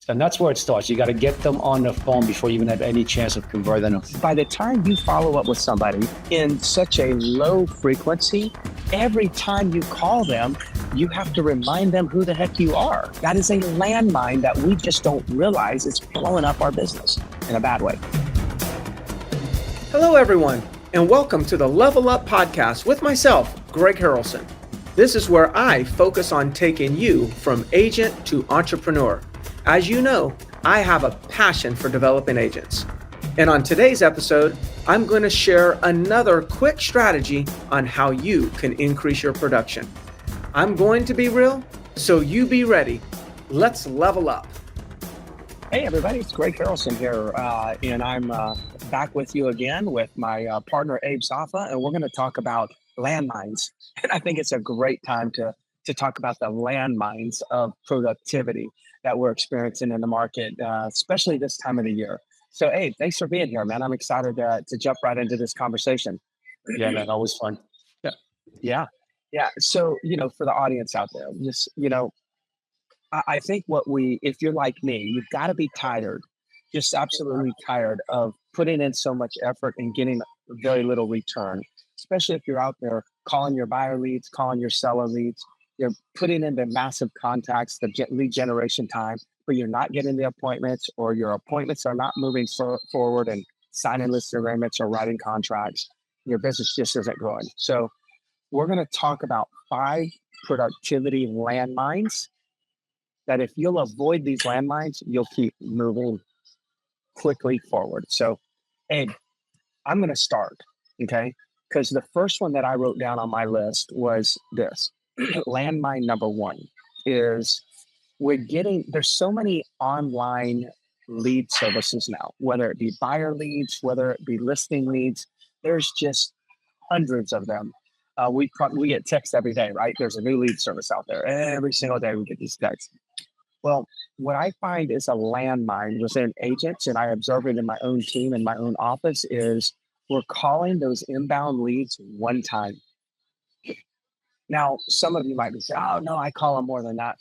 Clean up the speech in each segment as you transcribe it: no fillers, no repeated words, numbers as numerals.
And that's where it starts. You got to get them on the phone before you even have any chance of converting them. By the time you follow up with somebody in such a low frequency, every time you call them, you have to remind them who the heck you are. That is a landmine that we just don't realize is blowing up our business in a bad way. Hello, everyone, and welcome to the Level Up Podcast with myself, Greg Harrelson. This is where I focus on taking you from agent to entrepreneur. As you know, I have a passion for developing agents. And on today's episode, I'm going to share another quick strategy on how you can increase your production. I'm going to be real, so you be ready. Let's level up. Hey, everybody, it's Greg Harrelson here, and I'm back with you again with my partner, Abe Safa, and we're going to talk about landmines. And I think it's a great time to talk about the landmines of productivity that we're experiencing in the market, especially this time of the year. So, Abe, thanks for being here, man. I'm excited to jump right into this conversation. Yeah, man, always fun. Yeah. So, for the audience out there, just, I think if you're like me, you've got to be tired, just absolutely tired of putting in so much effort and getting very little return, especially if you're out there calling your buyer leads, calling your seller leads. You're putting in the massive contacts, the lead generation time, but you're not getting the appointments, or your appointments are not moving forward and signing list agreements or writing contracts. Your business just isn't growing. So we're going to talk about 5 productivity landmines that if you'll avoid these landmines, you'll keep moving quickly forward. So, Abe, I'm going to start, okay? Because the first one that I wrote down on my list was this. Landmine number 1 is there's so many online lead services now, whether it be buyer leads, whether it be listing leads, there's just hundreds of them. We get texts every day, right? There's a new lead service out there. Every single day we get these texts. Well, what I find is a landmine within agents, and I observe it in my own team, in my own office, is we're calling those inbound leads one time. Now, some of you might be saying, oh, no, I call them more than that.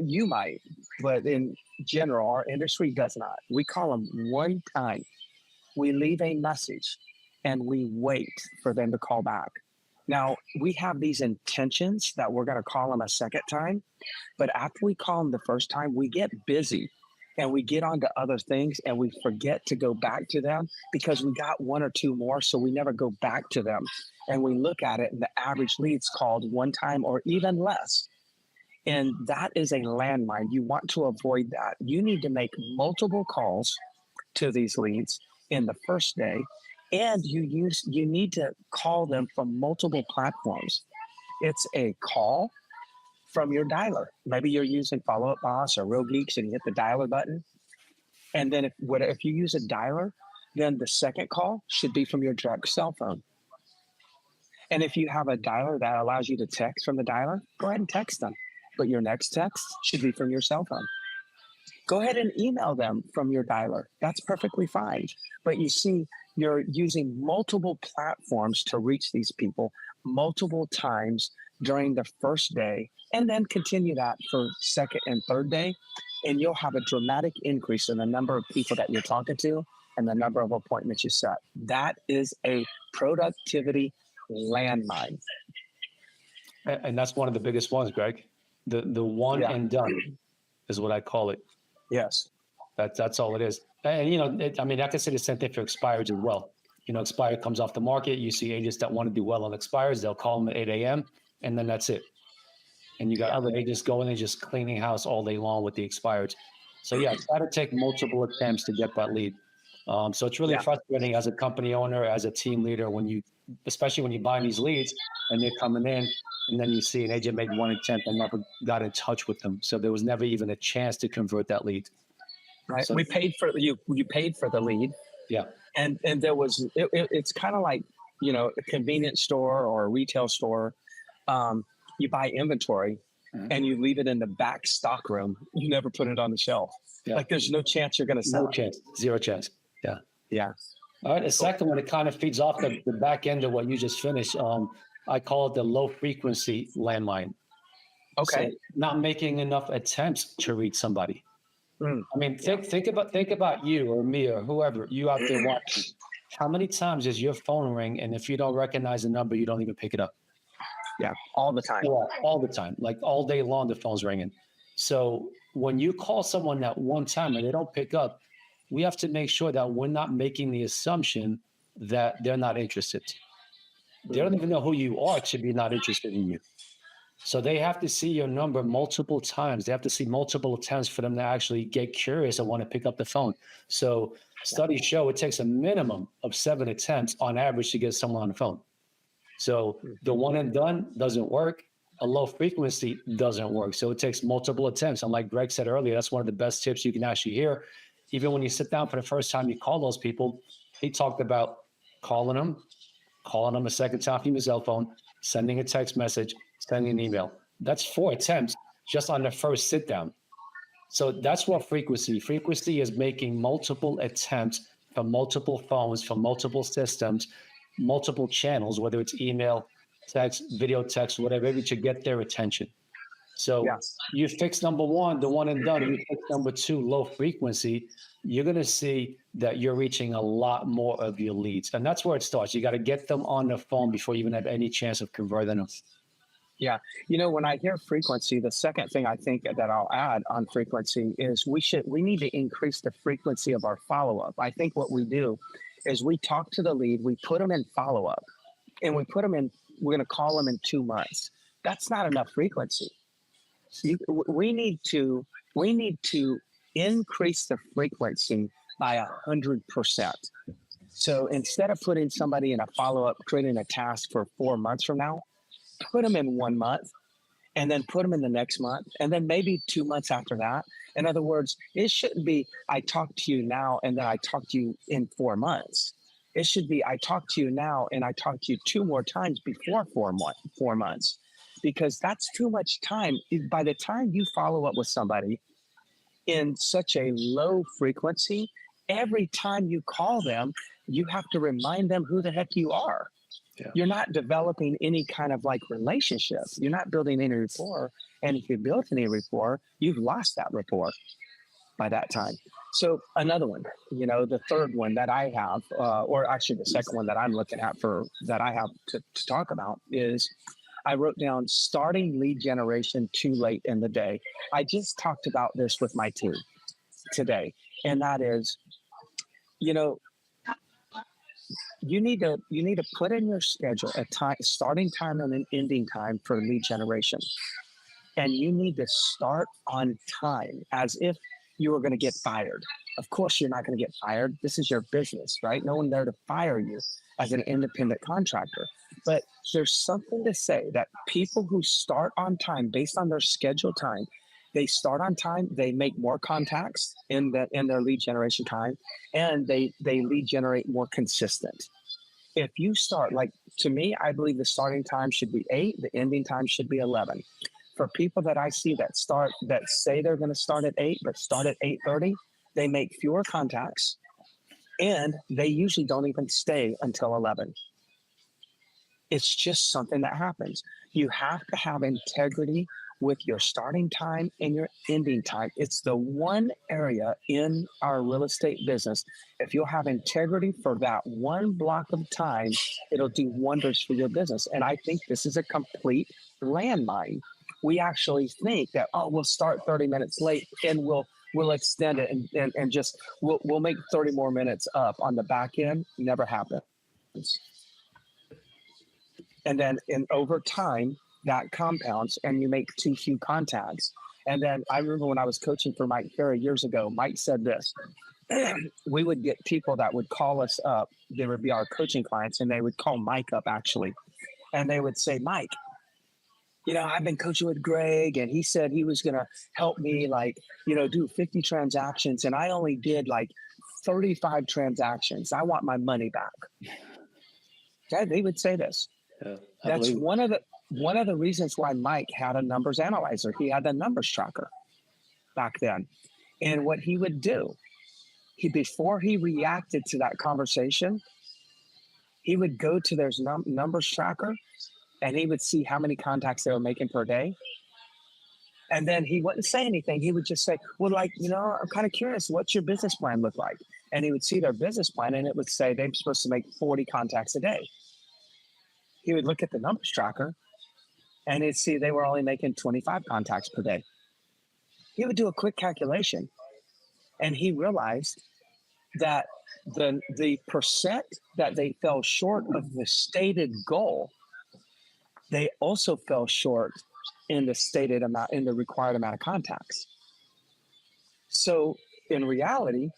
You might, but in general, our industry does not. We call them one time. We leave a message and we wait for them to call back. Now, we have these intentions that we're going to call them a second time, but after we call them the first time, we get busy and we get on to other things and we forget to go back to them because we got 1 or 2 more, so we never go back to them. And we look at it and the average lead's called one time or even less. And that is a landmine. You want to avoid that. You need to make multiple calls to these leads in the first day, and you need to call them from multiple platforms. It's a call from your dialer. Maybe you're using Follow Up Boss or Real Geeks and you hit the dialer button. And then if you use a dialer, then the second call should be from your direct cell phone. And if you have a dialer that allows you to text from the dialer, go ahead and text them. But your next text should be from your cell phone. Go ahead and email them from your dialer. That's perfectly fine. But you see, you're using multiple platforms to reach these people multiple times during the first day, and then continue that for second and third day. And you'll have a dramatic increase in the number of people that you're talking to and the number of appointments you set. That is a productivity landmine. And that's one of the biggest ones, Greg. The one and done is what I call it. Yes. That's all it is. And, I can say the same thing for expireds as well. Expired comes off the market. You see agents that want to do well on expires. They'll call them at 8 a.m. and then that's it. And you got other agents going and just cleaning house all day long with the expireds. So, try to take multiple attempts to get that lead. So it's really frustrating as a company owner, as a team leader, especially when you buy these leads and they're coming in, and then you see an agent made one attempt and never got in touch with them. So there was never even a chance to convert that lead. Right. So we paid for you paid for the lead. Yeah. And there was, it's kind of like, a convenience store or a retail store. You buy inventory and you leave it in the back stock room. You never put it on the shelf. Yeah. Like there's no chance you're going to sell. No chance. Zero chance. Yeah. Yeah. All right. The second one, it kind of feeds off the back end of what you just finished. I call it the low frequency landmine. Okay. So not making enough attempts to reach somebody. I mean, think about you or me or whoever you out there watching. How many times does your phone ring, and if you don't recognize the number, you don't even pick it up? Yeah, all the time. Yeah, all the time, like all day long, the phone's ringing. So when you call someone that one time and they don't pick up, we have to make sure that we're not making the assumption that they're not interested. They don't even know who you are to be not interested in you. So they have to see your number multiple times. They have to see multiple attempts for them to actually get curious and want to pick up the phone. So studies show it takes a minimum of 7 attempts on average to get someone on the phone. So the one and done doesn't work. A low frequency doesn't work. So it takes multiple attempts. And like Greg said earlier, that's one of the best tips you can actually hear. Even when you sit down for the first time, you call those people. He talked about calling them a second time from your cell phone, sending a text message, sending an email. That's 4 attempts just on the first sit down. So that's what frequency is making multiple attempts from multiple phones, from multiple systems, multiple channels, whether it's email, text, video text, whatever, to get their attention. So you fix number 1, the one and done, you fix number 2, low frequency, you're going to see that you're reaching a lot more of your leads. And that's where it starts. You got to get them on the phone before you even have any chance of converting them. Yeah. When I hear frequency, the second thing I think that I'll add on frequency is we need to increase the frequency of our follow-up. I think what we do is we talk to the lead, we put them in follow-up, and we're going to call them in 2 months. That's not enough frequency. We need to increase the frequency by 100%. So instead of putting somebody in a follow-up, creating a task for 4 months from now, put them in 1 month, and then put them in the next month, and then maybe 2 months after that. In other words, it shouldn't be, I talk to you now, and then I talk to you in 4 months. It should be, I talk to you now, and I talk to you 2 more times before 4 months, because that's too much time. By the time you follow up with somebody in such a low frequency, every time you call them, you have to remind them who the heck you are. Yeah. You're not developing any kind of like relationship. You're not building any rapport. And if you built any rapport, you've lost that rapport by that time. So another one, the third one that I have, or actually the second one that I'm looking at that I have to talk about is I wrote down starting lead generation too late in the day. I just talked about this with my team today. And that is, you need to put in your schedule a starting time and an ending time for lead generation. And you need to start on time as if you were going to get fired. Of course, you're not going to get fired. This is your business, right? No one there to fire you as an independent contractor. But there's something to say that people who start on time based on their scheduled time, they start on time, they make more contacts in their lead generation time, and they lead generate more consistent. If you start, like to me, I believe the starting time should be 8, the ending time should be 11. For people that I see that say they're going to start at 8, but start at 8:30, they make fewer contacts, and they usually don't even stay until 11. It's just something that happens. You have to have integrity with your starting time and your ending time. It's the one area in our real estate business. If you'll have integrity for that one block of time, it'll do wonders for your business. And I think this is a complete landmine. We actually think that, we'll start 30 minutes late and we'll extend it and just we'll make 30 more minutes up on the back end. Never happens. And then over time, that compounds and you make too few contacts. And then I remember when I was coaching for Mike Ferry years ago, Mike said this, we would get people that would call us up. They would be our coaching clients, and they would call Mike up actually. And they would say, Mike, I've been coaching with Greg, and he said he was going to help me do 50 transactions. And I only did 35 transactions. I want my money back. Okay, they would say this. Yeah, that's one of the reasons why Mike had a numbers analyzer. He had a numbers tracker back then. And what he would do, before he reacted to that conversation, he would go to their numbers tracker and he would see how many contacts they were making per day. And then he wouldn't say anything. He would just say, well, like, I'm kind of curious, what's your business plan look like? And he would see their business plan and it would say they're supposed to make 40 contacts a day. He would look at the numbers tracker and he'd see they were only making 25 contacts per day. He would do a quick calculation and he realized that the percent that they fell short of the stated goal, they also fell short in the stated amount, in the required amount of contacts. So in reality,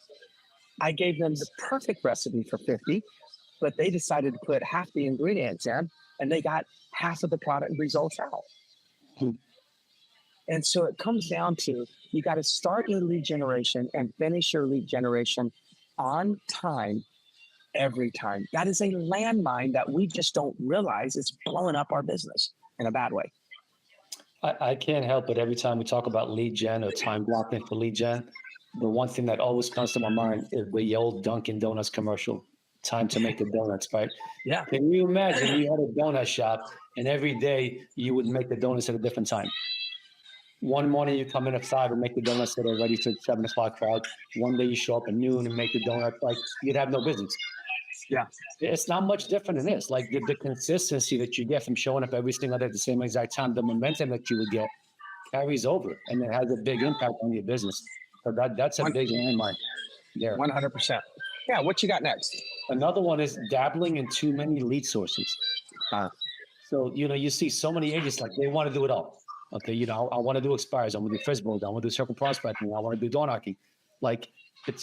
I gave them the perfect recipe for 50, but they decided to put half the ingredients in and they got half of the product results out. And so it comes down to, you got to start your lead generation and finish your lead generation on time every time. That is a landmine that we just don't realize is blowing up our business in a bad way. I can't help it. Every time we talk about lead gen or time blocking for lead gen, the one thing that always comes to my mind is the old Dunkin' Donuts commercial, time to make the donuts, right? Yeah. Can you imagine you had a donut shop and every day you would make the donuts at a different time? One morning you come in at 5 and make the donuts that are ready for the 7 o'clock crowd. One day you show up at noon and make the donut, like you'd have no business. Yeah. It's not much different than this. Like the consistency that you get from showing up every single day at the same exact time, the momentum that you would get carries over and it has a big impact on your business. So that's a big landmine there. 100%. Yeah. What you got next? Another one is dabbling in too many lead sources. So, you see so many agents, like they want to do it all. Okay, I want to do expires. I want to do FISBOs. I want to do circle prospecting. I want to do door knocking. Like it's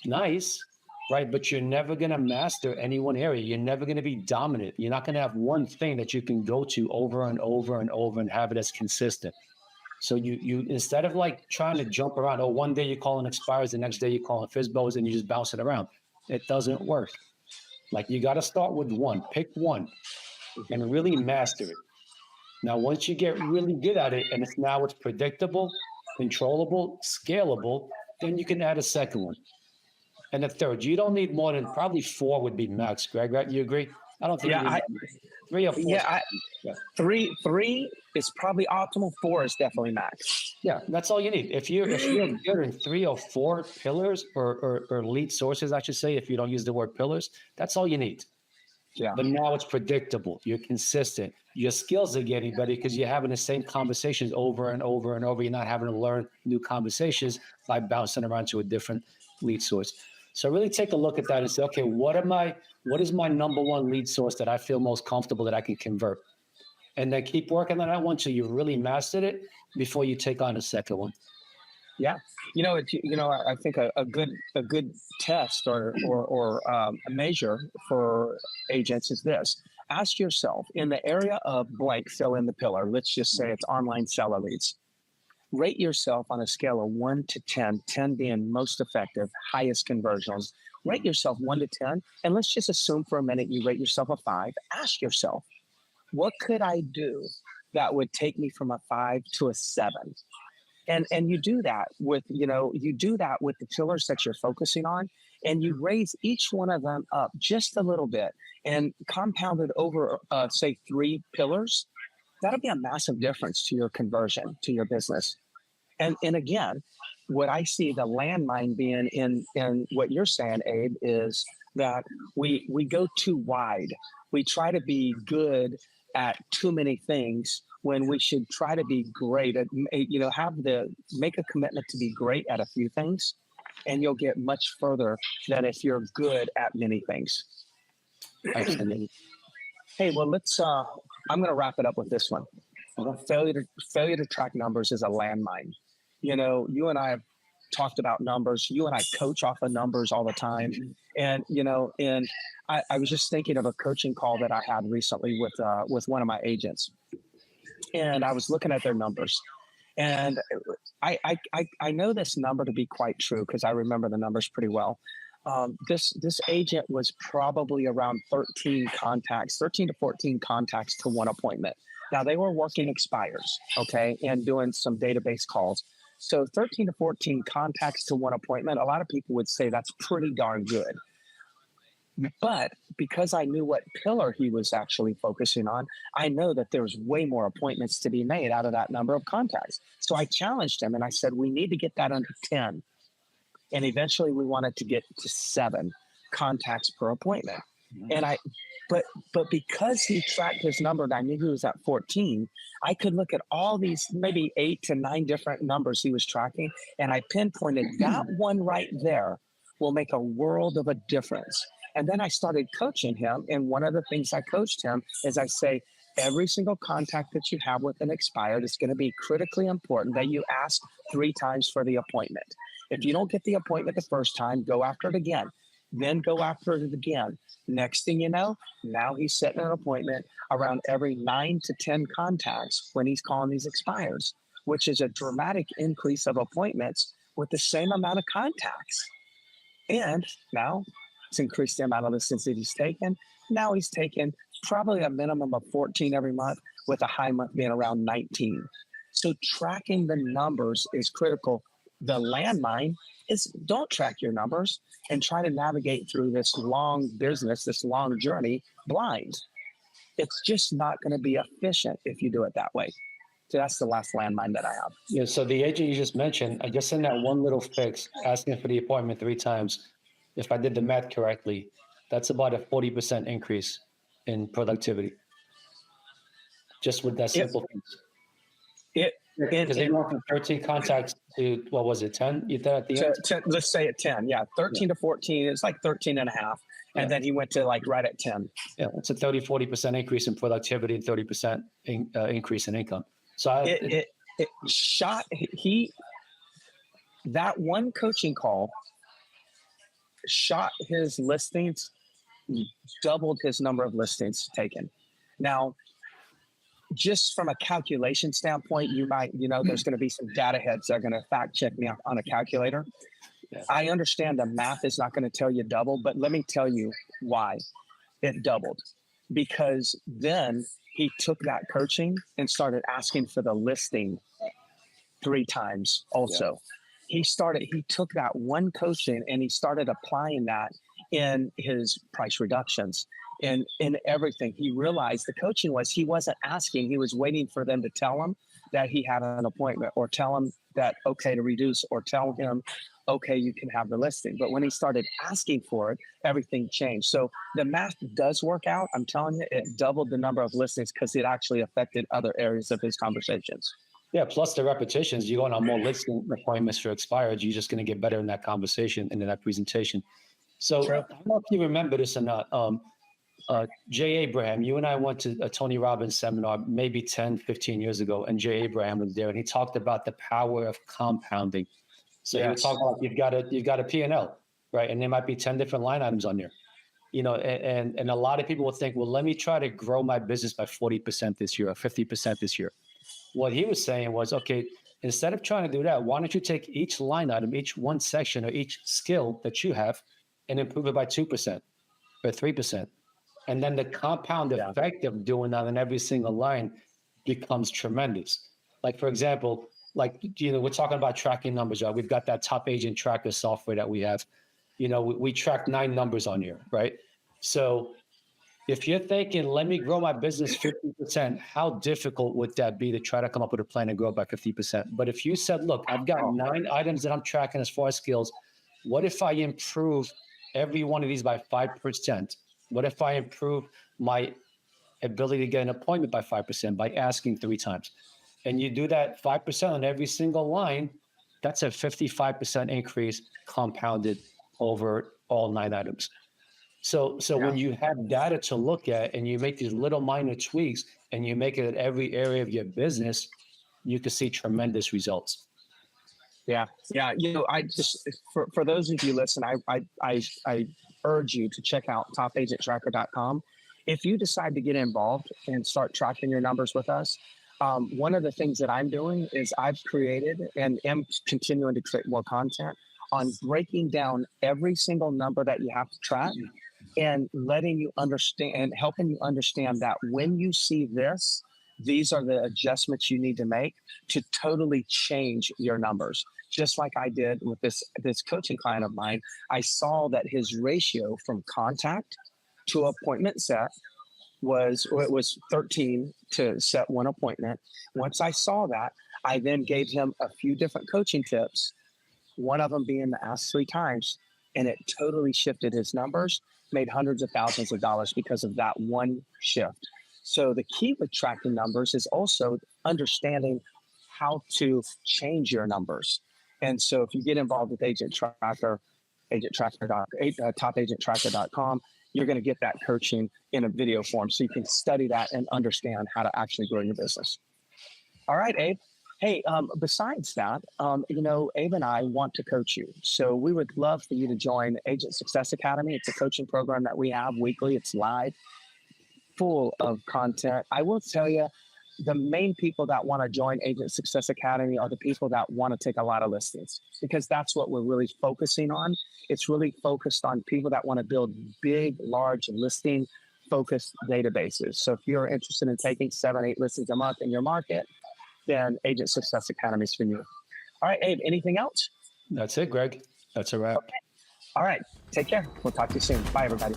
nice, right? But you're never going to master any one area. You're never going to be dominant. You're not going to have one thing that you can go to over and over and over and have it as consistent. So you instead of like trying to jump around, one day you call in expires, the next day you call in FISBOs, and you just bounce it around. It doesn't work. Like you got to start with one, pick one, and really master it. Now, once you get really good at it, and it's predictable, controllable, scalable, then you can add a second one. And a third. You don't need more than probably 4 would be max, Greg, right? You agree? I don't think you need 3 or 4. Yeah, three is probably optimal. 4 is definitely max. Yeah, that's all you need. If you're good in 3 or 4 pillars or lead sources, I should say, if you don't use the word pillars, that's all you need. Yeah. But now it's predictable. You're consistent. Your skills are getting better because you're having the same conversations over and over and over. You're not having to learn new conversations by bouncing around to a different lead source. So really take a look at that and say, okay, what is my number one lead source that I feel most comfortable that I can convert? And then keep working on that one till you've really mastered it before you take on a second one. Yeah. I think a good test or a measure for agents is this. Ask yourself, in the area of blank, fill in the pillar. Let's just say it's online seller leads. Rate yourself on a scale of 1 to 10, 10 being most effective, highest conversions. Rate yourself 1 to 10, and let's just assume for a minute you rate yourself a 5. Ask yourself, what could I do that would take me from a 5 to a 7? And you do that with the pillars that you're focusing on, and you raise each one of them up just a little bit and compound it over, say, 3 pillars. That'll be a massive difference to your conversion, to your business. And again, what I see the landmine being in what you're saying, Abe, is that we go too wide. We try to be good at too many things when we should try to be great at, make a commitment to be great at a few things, and you'll get much further than if you're good at many things. Absolutely. Hey, well, I'm going to wrap it up with this one. Failure to track numbers is a landmine. You and I have talked about numbers. You and I coach off of numbers all the time. And, I was just thinking of a coaching call that I had recently with one of my agents. And I was looking at their numbers. And I know this number to be quite true because I remember the numbers pretty well. This agent was probably around 13 to 14 contacts to one appointment. Now they were working expires, okay, and doing some database calls. So 13 to 14 contacts to one appointment, a lot of people would say that's pretty darn good. But because I knew what pillar he was actually focusing on, I know that there's way more appointments to be made out of that number of contacts. So I challenged him and I said, we need to get that under 10. And eventually we wanted to get to 7 contacts per appointment. And but because he tracked his number and I knew he was at 14, I could look at all these maybe 8 to 9 different numbers he was tracking. And I pinpointed that one right there will make a world of a difference. And then I started coaching him. And one of the things I coached him is I say, every single contact that you have with an expired is going to be critically important that you ask 3 times for the appointment. If you don't get the appointment the first time, go after it again. Then go after it again. Next thing you know, now he's setting an appointment around every 9 to 10 contacts when he's calling these expires, which is a dramatic increase of appointments with the same amount of contacts. And now it's increased the amount of listings that he's taken. Now he's taken probably a minimum of 14 every month, with a high month being around 19. So tracking the numbers is critical. The landmine is don't track your numbers and try to navigate through this long business, this long journey blind. It's just not going to be efficient if you do it that way. So that's the last landmine that I have. Yeah. So the agent you just mentioned, I just in that one little fix, asking for the appointment 3 times. If I did the math correctly, that's about a 40% increase in productivity. Just with that simple fix. Because they went from 13 contacts to, what was it, 10? You thought at the end? Let's say at 10. Yeah. 13 to 14. It's like 13 and a half. And then he went to like right at 10. Yeah. It's a 40% increase in productivity and 30% increase in income. So that one coaching call shot his listings, doubled his number of listings taken. Now, just from a calculation standpoint, there's going to be some data heads that are going to fact check me on a calculator. Yeah. I understand the math is not going to tell you double, but let me tell you why it doubled. Because then he took that coaching and started asking for the listing 3 times also. Yeah. He took that one coaching and he started applying that in his price reductions. And in everything, he realized the coaching he wasn't asking, he was waiting for them to tell him that he had an appointment, or tell him that, okay, to reduce, or tell him, okay, you can have the listing. But when he started asking for it, everything changed. So the math does work out. I'm telling you, it doubled the number of listings because it actually affected other areas of his conversations. Yeah, plus the repetitions, you're going on more listing appointments for expired, you're just going to get better in that conversation and in that presentation. So I don't know if you remember this or not. Jay Abraham, you and I went to a Tony Robbins seminar maybe 10, 15 years ago, and Jay Abraham was there, and he talked about the power of compounding. So he was talking about you've got a P&L, right? And there might be 10 different line items on there. And a lot of people will think, well, let me try to grow my business by 40% this year or 50% this year. What he was saying was, okay, instead of trying to do that, why don't you take each line item, each one section, or each skill that you have and improve it by 2% or 3%. And then the compound effect of doing that in every single line becomes tremendous. Like, for example, we're talking about tracking numbers, right? We've got that top agent tracker software that we have. We track 9 numbers on here, right? So if you're thinking, let me grow my business 50%, how difficult would that be to try to come up with a plan and grow by 50%? But if you said, look, I've got 9 items that I'm tracking as far as skills, what if I improve every one of these by 5%? What if I improve my ability to get an appointment by 5% by asking 3 times? And you do that 5% on every single line, that's a 55% increase compounded over all 9 items. So when you have data to look at and you make these little minor tweaks and you make it at every area of your business, you can see tremendous results. Yeah. I just, for those of you listen, I urge you to check out topagenttracker.com. If you decide to get involved and start tracking your numbers with us, one of the things that I'm doing is I've created and am continuing to create more content on breaking down every single number that you have to track and letting you understand and helping you understand that when you see this, these are the adjustments you need to make to totally change your numbers. Just like I did with this coaching client of mine, I saw that his ratio from contact to appointment set was 13 to set one appointment. Once I saw that, I then gave him a few different coaching tips, one of them being the ask 3 times, and it totally shifted his numbers, made hundreds of thousands of dollars because of that one shift. So the key with tracking numbers is also understanding how to change your numbers. And so if you get involved with Agent Tracker, topagenttracker.com, you're going to get that coaching in a video form so you can study that and understand how to actually grow your business. All right, Abe. Hey, besides that, Abe and I want to coach you. So we would love for you to join Agent Success Academy. It's a coaching program that we have weekly. It's live, full of content. I will tell you, the main people that want to join Agent Success Academy are the people that want to take a lot of listings, because that's what we're really focusing on. It's really focused on people that want to build big, large listing focused databases. So if you're interested in taking 7, 8 listings a month in your market, then Agent Success Academy is for you. All right, Abe, anything else? That's it, Greg. That's a wrap. Okay. All right. Take care. We'll talk to you soon. Bye, everybody.